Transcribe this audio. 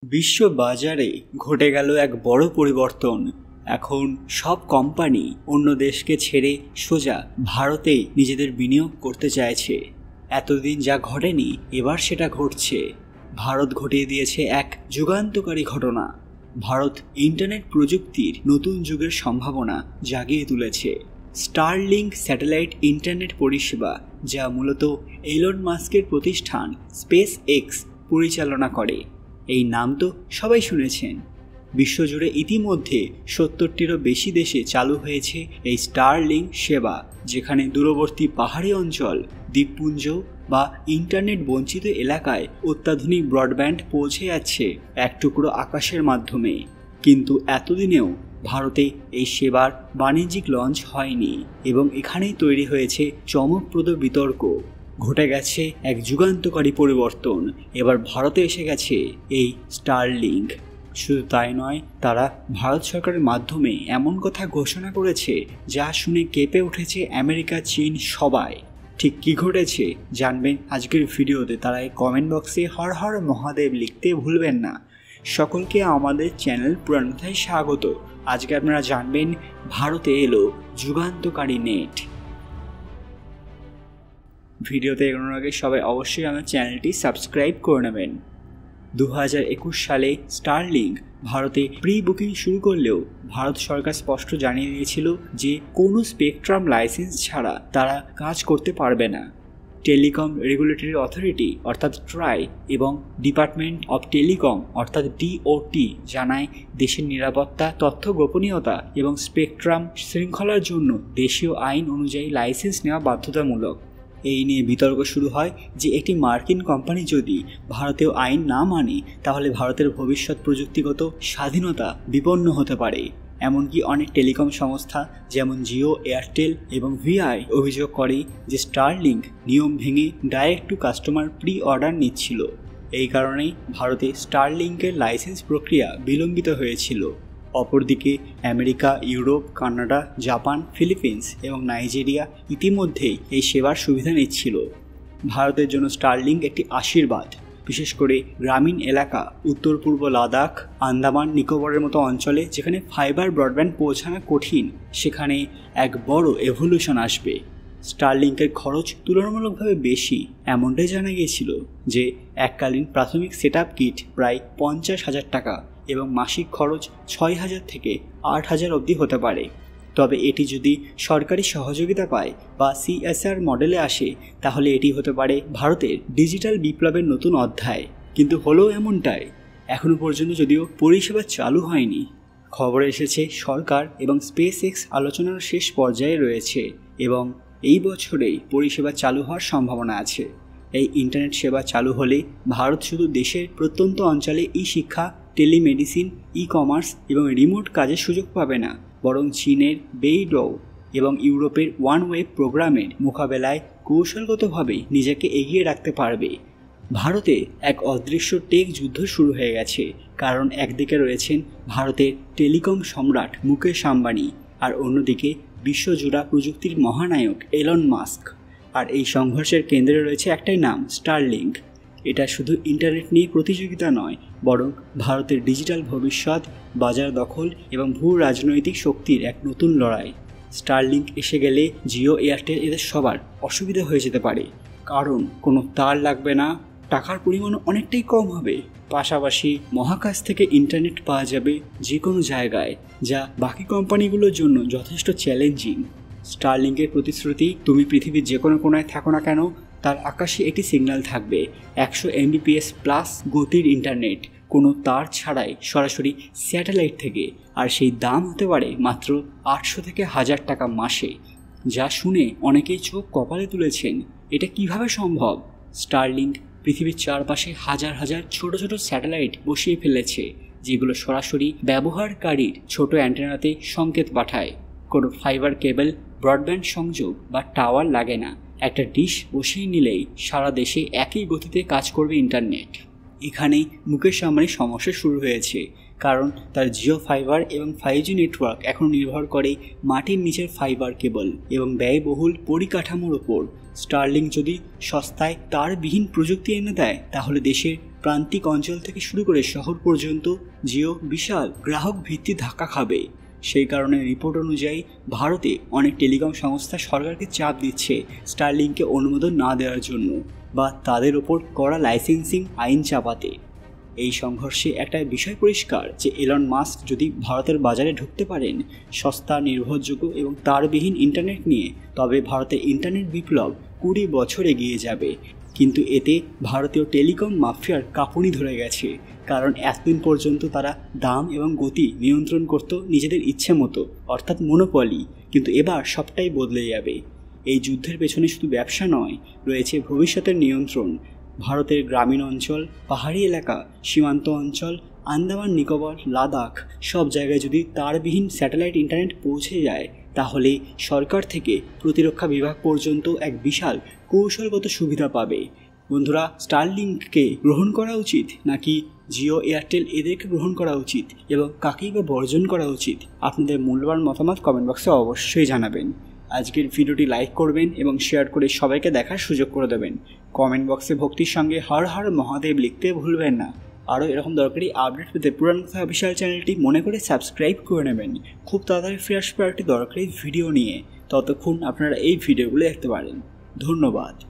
বিশ্ব বাজারে ঘটে গেল এক বড় পরিবর্তন। এখন সব কোম্পানি অন্য দেশকে ছেড়ে সোজা ভারতে নিজেদের বিনিয়োগ করতে চাইছে। এতদিন যা ঘটেনি এবার সেটা ঘটছে। ভারত ঘটিয়ে দিয়েছে এক যুগান্তকারী ঘটনা। ভারত ইন্টারনেট প্রযুক্তির নতুন যুগের সম্ভাবনা জাগিয়ে তুলেছে। স্টারলিংক স্যাটেলাইট ইন্টারনেট পরিষেবা, যা মূলত এলন মাস্কের প্রতিষ্ঠান স্পেস এক্স পরিচালনা করে। এই নাম তো সবাই শুনেছেন। বিশ্বজুড়ে ইতিমধ্যে ৭০টিরও বেশি দেশে চালু হয়েছে এই স্টারলিংক সেবা, যেখানে দূরবর্তী পাহাড়ি অঞ্চল, দ্বীপপুঞ্জ বা ইন্টারনেট বঞ্চিত এলাকায় অত্যাধুনিক ব্রডব্যান্ড পৌঁছে যাচ্ছে এক টুকরো আকাশের মাধ্যমে। কিন্তু এতদিনেও ভারতে এই সেবার বাণিজ্যিক লঞ্চ হয়নি এবং এখানেই তৈরি হয়েছে চমকপ্রদ বিতর্ক। ঘটে গেছে এক যুগান্তকারী পরিবর্তন। এবার ভারতে এসে গেছে এই স্টারলিংক। শুধু তাই নয়, তারা ভারত সরকারের মাধ্যমে এমন কথা ঘোষণা করেছে যা শুনে কেঁপে উঠেছে আমেরিকা, চীন সবাই। ঠিক কী ঘটেছে জানবেন আজকের ভিডিওতে। তারা এই কমেন্ট বক্সে হর হর মহাদেব লিখতে ভুলবেন না। সকলকে আমাদের চ্যানেল পুরানথায় স্বাগত। আজকে আপনারা জানবেন ভারতে এলো যুগান্তকারী নেট। ভিডিওতে এগোনোর আগে সবাই অবশ্যই আমার চ্যানেলটি সাবস্ক্রাইব করে নেবেন। 2021 সালে স্টারলিংক ভারতে প্রি বুকিং শুরু করলেও ভারত সরকার স্পষ্ট জানিয়ে দিয়েছিল যে কোনো স্পেকট্রাম লাইসেন্স ছাড়া তারা কাজ করতে পারবে না। টেলিকম রেগুলেটরি অথরিটি অর্থাৎ ট্রাই এবং ডিপার্টমেন্ট অফ টেলিকম অর্থাৎ ডিওটি জানায় দেশের নিরাপত্তা, তথ্য গোপনীয়তা এবং স্পেকট্রাম শৃঙ্খলার জন্য দেশীয় আইন অনুযায়ী লাইসেন্স নেওয়া বাধ্যতামূলক। এই নিয়ে বিতর্ক শুরু হয় যে একটি মার্কিন কোম্পানি যদি ভারতীয় আইন না মানে তাহলে ভারতের ভবিষ্যৎ প্রযুক্তিগত স্বাধীনতা বিপন্ন হতে পারে। এমনকি অনেক টেলিকম সংস্থা যেমন জিও, এয়ারটেল এবং ভিআই অভিযোগ করে যে স্টারলিংক নিয়ম ভেঙে direct to customer pre order নিচ্ছিল। এই কারণেই ভারতে স্টারলিংকের লাইসেন্স প্রক্রিয়া বিলম্বিত হয়েছিল। অপরদিকে America, Europe, Canada, Japan, Philippines এবং নাইজেরিয়া ইতিমধ্যেই এই সেবার সুবিধা নিচ্ছিল। ভারতের জন্য স্টারলিংক একটি আশীর্বাদ, বিশেষ করে গ্রামীণ এলাকা, উত্তর পূর্ব লাদাখ, আন্দামান নিকোবরের মতো অঞ্চলে যেখানে ফাইবার ব্রডব্যান্ড পৌঁছানো কঠিন, সেখানে এক বড় এভলিউশন আসবে। স্টারলিংকের খরচ তুলনামূলকভাবে বেশি, এমনটাই জানা গিয়েছিল যে এককালীন প্রাথমিক সেট আপ কিট প্রায় 50,000 টাকা এবং মাসিক খরচ 6,000 থেকে 8,000 অবধি হতে পারে। তবে এটি যদি সরকারি সহযোগিতা পায় বা CSR মডেলে আসে তাহলে এটি হতে পারে ভারতের ডিজিটাল বিপ্লবের নতুন অধ্যায়। কিন্তু হলো এমনটাই। এখনও পর্যন্ত যদিও পরিষেবা চালু হয়নি। খবরে এসেছে সরকার এবং স্পেস এক্স আলোচনার শেষ পর্যায়ে রয়েছে এবং এই বছরেই পরিষেবা চালু হওয়ার সম্ভাবনা আছে। এই ইন্টারনেট সেবা চালু হলে ভারত শুধু দেশের প্রত্যন্ত অঞ্চলে শিক্ষা, টেলিমেডিসিন, কমার্স এবং রিমোট কাজের সুযোগ পাবে না, বরং চীনের বেইডৌ এবং ইউরোপের ওয়ান ওয়েব প্রোগ্রামের মোকাবেলায় কৌশলগতভাবে নিজেকে এগিয়ে রাখতে পারবে। ভারতে এক অদৃশ্য টেক যুদ্ধ শুরু হয়ে গেছে, কারণ একদিকে রয়েছেন ভারতের টেলিকম সম্রাট মুকেশ আম্বানি আর অন্যদিকে বিশ্বজোড়া প্রযুক্তির মহানায়ক এলন মাস্ক। আর এই সংঘর্ষের কেন্দ্রে রয়েছে একটাই নাম, স্টারলিংক। এটা শুধু ইন্টারনেট নিয়ে প্রতিযোগিতা নয়, বরং ভারতের ডিজিটাল ভবিষ্যৎ, বাজার দখল এবং ভূ রাজনৈতিক শক্তির এক নতুন লড়াই। স্টারলিংক এসে গেলে জিও, এয়ারটেল এদের সবার অসুবিধা হয়ে যেতে পারে, কারণ কোনো তার লাগবে না, টাকার পরিমাণ অনেকটাই কম হবে, পাশাপাশি মহাকাশ থেকে ইন্টারনেট পাওয়া যাবে যে কোনো জায়গায়, যা বাকি কোম্পানিগুলোর জন্য যথেষ্ট চ্যালেঞ্জিং। স্টারলিংকের প্রতিশ্রুতি, তুমি পৃথিবীর যে কোনো কোনায় থাকো না কেন, তার আকাশে একটি সিগন্যাল থাকবে, 100 Mbps প্লাস গতির ইন্টারনেট, কোনো তার ছাড়াই সরাসরি স্যাটেলাইট থেকে। আর সেই দাম হতে পারে মাত্র 800 থেকে 1000 টাকা মাসে, যা শুনে অনেকেই চোখ কপালে তুলেছেন। এটা কিভাবে সম্ভব? স্টারলিংক পৃথিবীর চারপাশে হাজার হাজার ছোট ছোট স্যাটেলাইট বসিয়ে ফেলেছে, যেগুলো সরাসরি ব্যবহারকারীর ছোট অ্যান্টেনাতে সংকেত পাঠায়। কোনো ফাইবার কেবল, ব্রডব্যান্ড সংযোগ বা টাওয়ার লাগে না। একটা ডিশ বসিয়ে নিলেই সারা দেশে একই গতিতে কাজ করবে ইন্টারনেট। এখানেই মুকেশ আম্বানির সমস্যা শুরু হয়েছে, কারণ তার জিও ফাইবার এবং 5G নেটওয়ার্ক এখন নির্ভর করে মাটির নিচের ফাইবার কেবল এবং ব্যয়বহুল পরিকাঠামোর ওপর। স্টারলিংক যদি সস্তায় তারবিহীন প্রযুক্তি এনে দেয় তাহলে দেশের প্রান্তিক অঞ্চল থেকে শুরু করে শহর পর্যন্ত জিও বিশাল গ্রাহক ভিত্তি ধাক্কা খাবে। সেই কারণে রিপোর্ট অনুযায়ী ভারতে অনেক টেলিকম সংস্থা সরকারকে চাপ দিচ্ছে স্টারলিংকে অনুমোদন না দেওয়ার জন্য বা তাদের ওপর কড়া লাইসেন্সিং আইন চাপাতে। এই সংঘর্ষে একটা বিষয় পরিষ্কার যে এলন মাস্ক যদি ভারতের বাজারে ঢুকতে পারেন সস্তা, নির্ভরযোগ্য এবং তারবিহীন ইন্টারনেট নিয়ে, তবে ভারতের ইন্টারনেট বিপ্লব 20 বছর এগিয়ে যাবে। কিন্তু এতে ভারতীয় টেলিকম মাফিয়ার কাঁপুনি ধরে গেছে, কারণ এতদিন পর্যন্ত তারা দাম এবং গতি নিয়ন্ত্রণ করত নিজেদের ইচ্ছে মতো, অর্থাৎ মনোপলি। কিন্তু এবার সবটাই বদলে যাবে। এই যুদ্ধের পেছনে শুধু ব্যবসা নয়, রয়েছে ভবিষ্যতের নিয়ন্ত্রণ। ভারতের গ্রামীণ অঞ্চল, পাহাড়ি এলাকা, সীমান্ত অঞ্চল, আন্দামান নিকোবর, লাদাখ সব জায়গায় যদি তারবিহীন স্যাটেলাইট ইন্টারনেট পৌঁছে যায়, তাহলে সরকার থেকে প্রতিরক্ষা বিভাগ পর্যন্ত এক বিশাল কৌশলগত সুবিধা পাবে। বন্ধুরা, স্টারলিংককে গ্রহণ করা উচিত নাকি জিও, এয়ারটেল এদেরকে গ্রহণ করা উচিত এবং কাকেই বা বর্জন করা উচিত? আপনাদের মূল্যবান মতামত কমেন্ট বক্সে অবশ্যই জানাবেন। আজকের ভিডিওটি লাইক করবেন এবং শেয়ার করে সবাইকে দেখার সুযোগ করে দেবেন। কমেন্ট বক্সে ভক্তির সঙ্গে হর হর মহাদেব লিখতে ভুলবেন না। আরও এরকম দরকারি আপডেট পেতে পুরান কথা অফিসিয়াল চ্যানেলটি মনে করে সাবস্ক্রাইব করে নেবেন। খুব তাড়াতাড়ি ফিরে আসবে একটি দরকারি ভিডিও নিয়ে। ততক্ষণ আপনারা এই ভিডিওগুলো দেখতে পারেন। ধন্যবাদ।